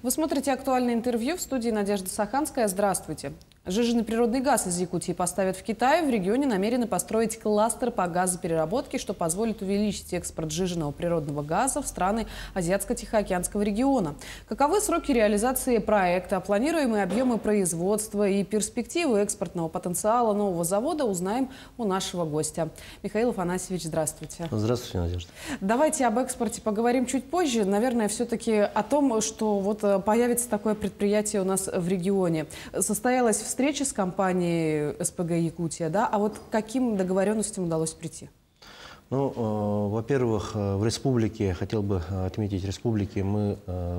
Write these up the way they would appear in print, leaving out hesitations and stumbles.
Вы смотрите «Актуальное интервью», в студии Надежда Саханская. Здравствуйте. Сжиженный природный газ из Якутии поставят в Китае. В регионе намерены построить кластер по газопереработке, что позволит увеличить экспорт сжиженного природного газа в страны Азиатско-Тихоокеанского региона. Каковы сроки реализации проекта, планируемые объемы производства и перспективы экспортного потенциала нового завода узнаем у нашего гостя. Михаил Афанасьевич, здравствуйте. Здравствуйте, Надежда. Давайте об экспорте поговорим чуть позже. Наверное, все-таки о том, что вот появится такое предприятие у нас в регионе. Состоялась встреча с компанией СПГ «Якутия», да? А вот к каким договоренностям удалось прийти? Ну, во-первых, в республике, хотел бы отметить, в республике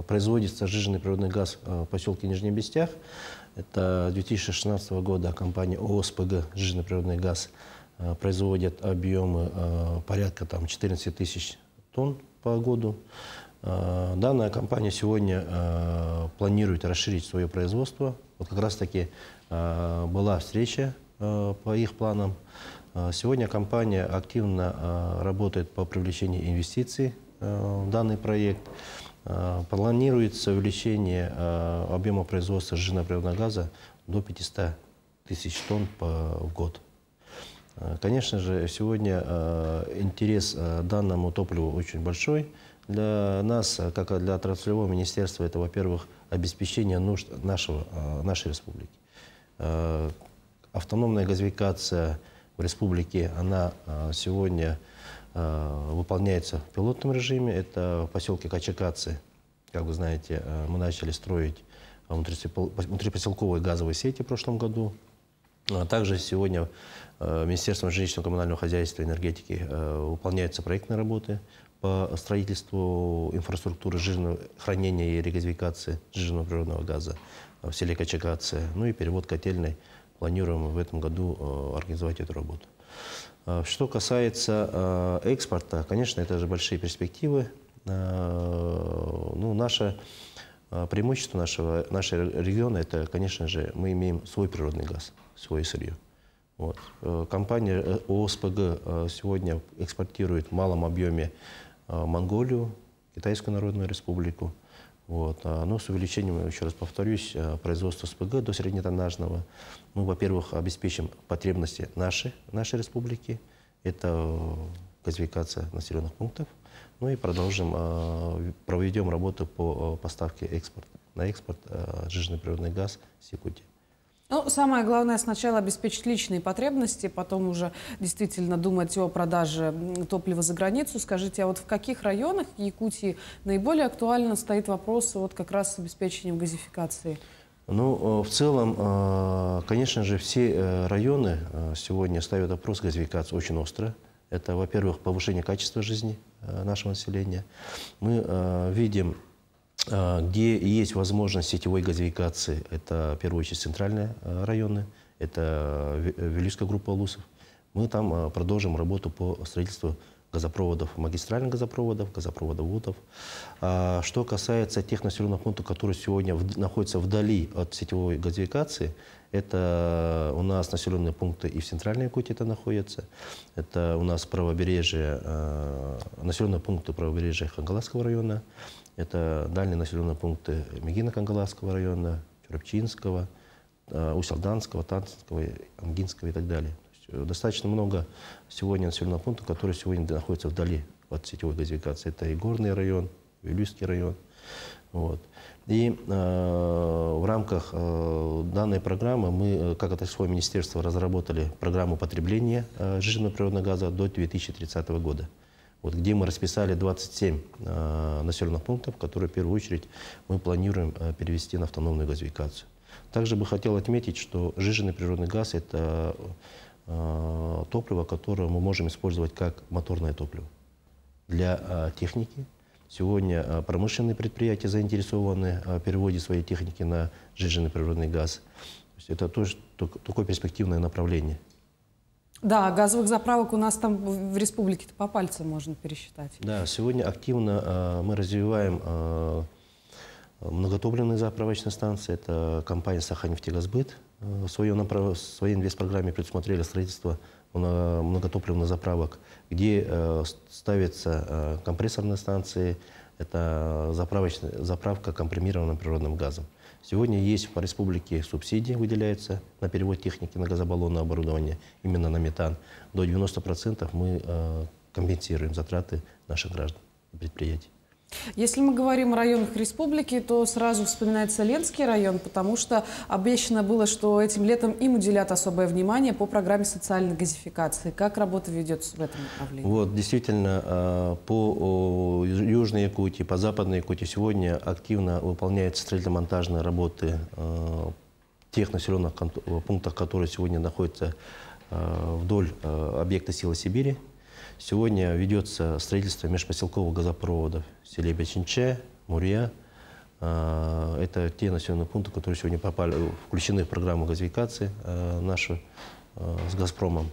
производится сжиженный природный газ в поселке Нижний Бестях. Это с 2016 года компания ООО «СПГ» «Сжиженный природный газ» производит объемы порядка 14 тысяч тонн по году. Данная компания сегодня планирует расширить свое производство. Вот как раз-таки была встреча по их планам. Сегодня компания активно работает по привлечению инвестиций в данный проект. Планируется увеличение объема производства сжиженного природного газа до 500 тысяч тонн в год. Конечно же, сегодня интерес к данному топливу очень большой. Для нас, как и для отраслевого министерства, это, во-первых, обеспечение нужд нашей республики. Автономная газификация в республике, она сегодня выполняется в пилотном режиме. Это в поселке Качакацы, как вы знаете, мы начали строить внутрипоселковые газовые сети в прошлом году. Также сегодня Министерством жилищно-коммунального хозяйства и энергетики выполняются проектные работы по строительству инфраструктуры хранения и регазификации сжиженного природного газа в селе Качакацы. Ну и перевод котельной планируем в этом году организовать эту работу. Что касается экспорта, конечно, это же большие перспективы. Ну, наше преимущество нашего региона, это, конечно же, мы имеем свой природный газ, свое сырье. Вот. Компания ООО «СПГ» сегодня экспортирует в малом объеме Монголию, Китайскую Народную Республику. Вот. Но с увеличением, еще раз повторюсь, производства СПГ до среднетоннажного мы, во-первых, обеспечим потребности нашей республики. Это газификация населенных пунктов. Ну и проведем работу по поставке на экспорт сжиженный природный газ с Якутии. Ну, самое главное сначала обеспечить личные потребности, потом уже действительно думать о продаже топлива за границу. Скажите, а вот в каких районах Якутии наиболее актуально стоит вопрос вот как раз с обеспечением газификации? Ну, в целом, конечно же, все районы сегодня ставят вопрос газификации очень остро. Это, во-первых, повышение качества жизни нашего населения. Мы видим, где есть возможность сетевой газификации, это, в первую очередь, центральные районы, это Вилюйская группа улусов. Мы там продолжим работу по строительству газопроводов, магистральных газопроводов, ВУТов. Что касается тех населенных пунктов, которые сегодня находятся вдали от сетевой газификации, это у нас населенные пункты и в Центральной Якутии это находятся. Это у нас правобережье, населенные пункты правобережья Хангаласского района. Это дальние населенные пункты Мегино-Кангаласского района, Чурапчинского, Усть-Алданского, Танцинского, Ангинского и так далее. То есть достаточно много сегодня населенных пунктов, которые сегодня находятся вдали от сетевой газификации. Это и Горный район, Вилюйский район. Вот. И в рамках данной программы мы, как отраслевое министерство, разработали программу потребления сжиженного природного газа до 2030 года. Вот, где мы расписали 27 населенных пунктов, которые в первую очередь мы планируем перевести на автономную газификацию. Также бы хотел отметить, что сжиженный природный газ – это топливо, которое мы можем использовать как моторное топливо для техники. Сегодня промышленные предприятия заинтересованы в переводе своей техники на сжиженный природный газ. То есть это тоже такое перспективное направление. Да, газовых заправок у нас там в республике-то по пальцам можно пересчитать. Да, сегодня активно мы развиваем многотопливные заправочные станции. Это компания «Саханнефтегазбыт». В своей инвестпрограмме предусмотрели строительство многотопливных заправок, где ставятся компрессорные станции, Это заправка компримированным природным газом. Сегодня есть по республике субсидии, выделяются на перевод техники на газобаллонное оборудование, именно на метан. До 90% мы компенсируем затраты наших граждан и предприятий. Если мы говорим о районах республики, то сразу вспоминается Ленский район, потому что обещано было, что этим летом им уделят особое внимание по программе социальной газификации. Как работа ведется в этом направлении? Вот, действительно, по Южной Якутии, по Западной Якутии сегодня активно выполняются строительно-монтажные работы тех населенных пунктов, которые сегодня находятся вдоль объекта «Сила Сибири». Сегодня ведется строительство межпоселковых газопроводов в селе Беченче, Мурья. Это те населенные пункты, которые сегодня включены в программу газификации нашу с «Газпромом».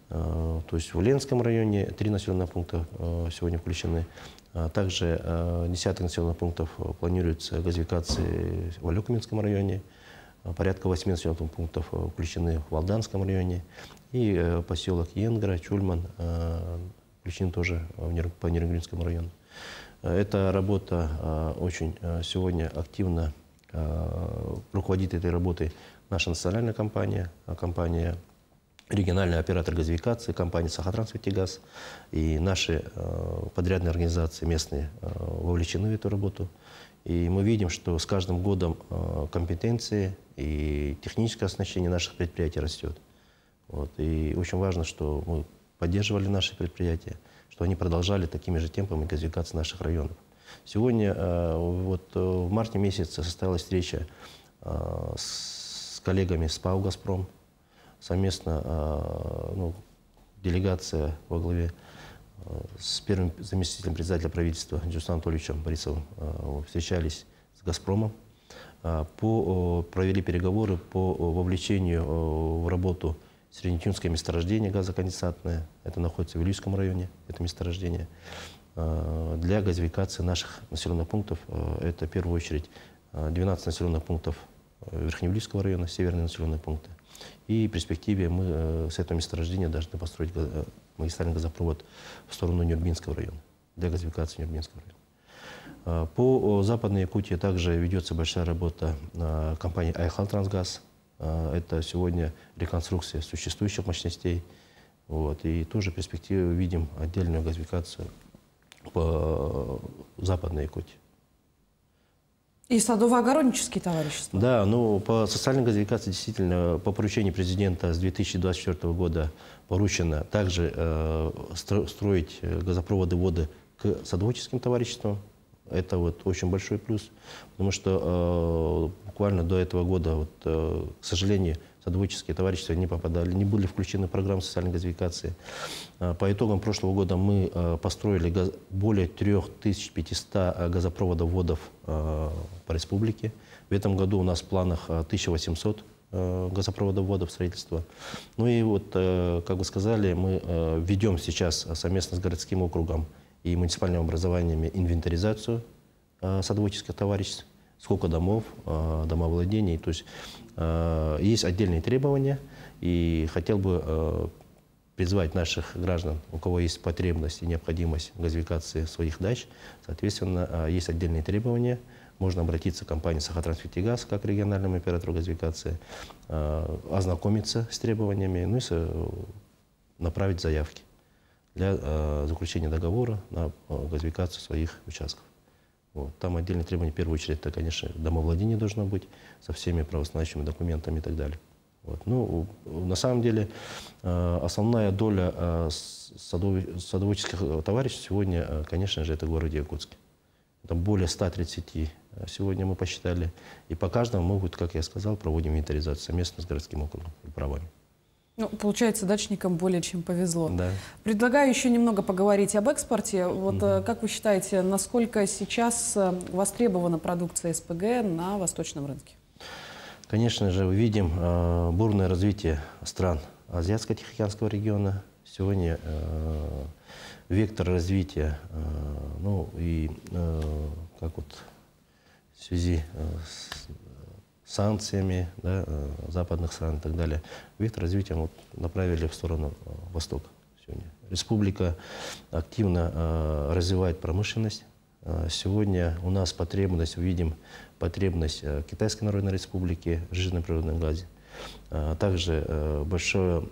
То есть в Ленском районе 3 населенных пункта сегодня включены. Также десяток населенных пунктов планируется газификации в Алекуминском районе. Порядка 8 населенных пунктов включены в Валданском районе. И поселок Енгра, Чульман включен тоже по Нерюнгринскому району. Эта работа очень сегодня активно руководит этой работой наша национальная компания, региональный оператор газификации, компания «Сахатранснефтегаз». И наши подрядные организации местные вовлечены в эту работу. И мы видим, что с каждым годом компетенции и техническое оснащение наших предприятий растет. Вот. И очень важно, что мы поддерживали наши предприятия, что они продолжали такими же темпами газификации наших районов. Сегодня, в марте месяце состоялась встреча с коллегами с ПАО «Газпром». Совместно делегация во главе с первым заместителем председателя правительства Джусаном Анатольевичем Борисовым встречались с «Газпромом». Провели переговоры по вовлечению в работу среднетюнское месторождение газоконденсатное. Это находится в Вилюйском районе, это месторождение. Для газификации наших населенных пунктов, это в первую очередь 12 населенных пунктов Верхневилюйского района, северные населенные пункты. И в перспективе мы с этого месторождения должны построить магистральный газопровод в сторону Нюрбинского района, для газификации Нюрбинского района. По Западной Якутии также ведется большая работа компании «Айхал-Трансгаз». Это сегодня реконструкция существующих мощностей. Вот. И тоже в перспективе видим отдельную газификацию по Западной Якутии. И садово-огороднические товарищества? Да, по социальной газификации действительно по поручению президента с 2024 года поручено также строить газопроводы воды к садоводческим товариществам. Это очень большой плюс, потому что буквально до этого года, к сожалению, садоводческие товарищества не были включены в программу социальной газификации. По итогам прошлого года мы построили более 3500 газопроводов водов по республике. В этом году у нас в планах 1800 газопроводов водов строительства. Как вы сказали, мы ведем сейчас совместно с городским округом и муниципальными образованиями инвентаризацию садоводческих товариществ, сколько домов, домовладений. То есть есть отдельные требования, и хотел бы призвать наших граждан, у кого есть потребность и необходимость газификации своих дач. Соответственно, есть отдельные требования. Можно обратиться к компании «Сахатранснефтегаз» как региональному оператору газификации, ознакомиться с требованиями, и направить заявки для заключения договора на газификацию своих участков. Там отдельные требования, в первую очередь, это, конечно, домовладение должно быть со всеми правоустанавливающими документами и так далее. На самом деле, основная доля садоводческих товариществ сегодня, конечно же, это в городе Якутске. Это более 130 сегодня мы посчитали. И по каждому мы, как я сказал, проводим инвентаризацию совместно с городским округом и правами. Получается, дачникам более чем повезло. Да. Предлагаю еще немного поговорить об экспорте. Как вы считаете, насколько сейчас востребована продукция СПГ на восточном рынке? Конечно же, мы видим бурное развитие стран Азиатско-Тихоокеанского региона. Сегодня вектор развития, в связи с санкциями западных стран и так далее, вектор развития направили в сторону Востока сегодня. Республика активно развивает промышленность, Сегодня у нас потребность, увидим потребность Китайской Народной Республики в жиженном природном газе. Также большую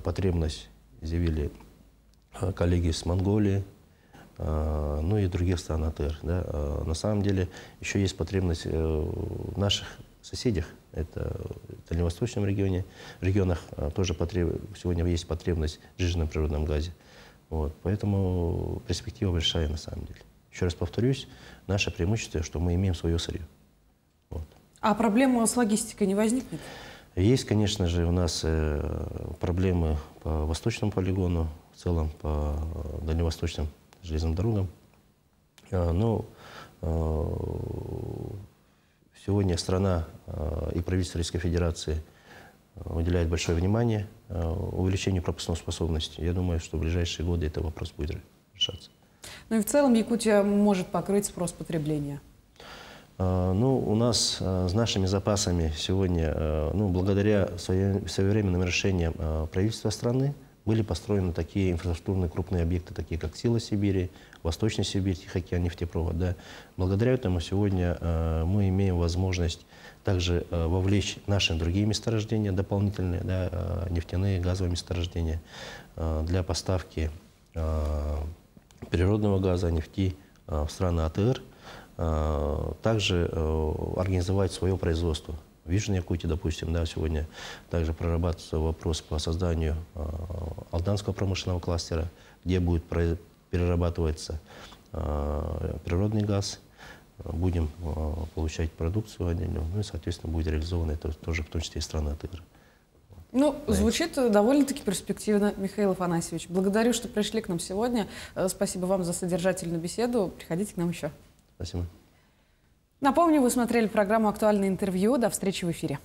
потребность изъявили коллеги из Монголии, ну и других стран АТР. Да. На самом деле еще есть потребность в наших соседях, это в Дальневосточном регионах тоже сегодня есть потребность в жиженном природном газе. Вот. Поэтому перспектива большая на самом деле. Еще раз повторюсь, наше преимущество, что мы имеем свое сырье. Вот. А проблема с логистикой не возникнет? Есть, конечно же, у нас проблемы по восточному полигону, в целом по дальневосточным железным дорогам. Но сегодня страна и правительство Российской Федерации уделяет большое внимание увеличению пропускной способности. Я думаю, что в ближайшие годы этот вопрос будет решаться. Ну и в целом Якутия может покрыть спрос потребления? Ну, у нас с нашими запасами сегодня, ну, благодаря своевременным решениям правительства страны, были построены такие инфраструктурные крупные объекты, такие как Сила Сибири, Восточная Сибирь, Тихоокеан, нефтепровод. Да. Благодаря этому сегодня мы имеем возможность также вовлечь наши другие месторождения дополнительные, да, нефтяные, газовые месторождения для поставки природного газа, нефти в страны АТР, также организовать свое производство. В Южной Якутии, допустим, да, сегодня также прорабатывается вопрос по созданию Алданского промышленного кластера, где будет перерабатываться природный газ, будем получать продукцию отдельную, ну и, соответственно, будет реализовано это тоже в том числе и страны АТР. Ну, звучит довольно-таки перспективно, Михаил Афанасьевич. Благодарю, что пришли к нам сегодня. Спасибо вам за содержательную беседу. Приходите к нам еще. Спасибо. Напомню, вы смотрели программу «Актуальное интервью». До встречи в эфире.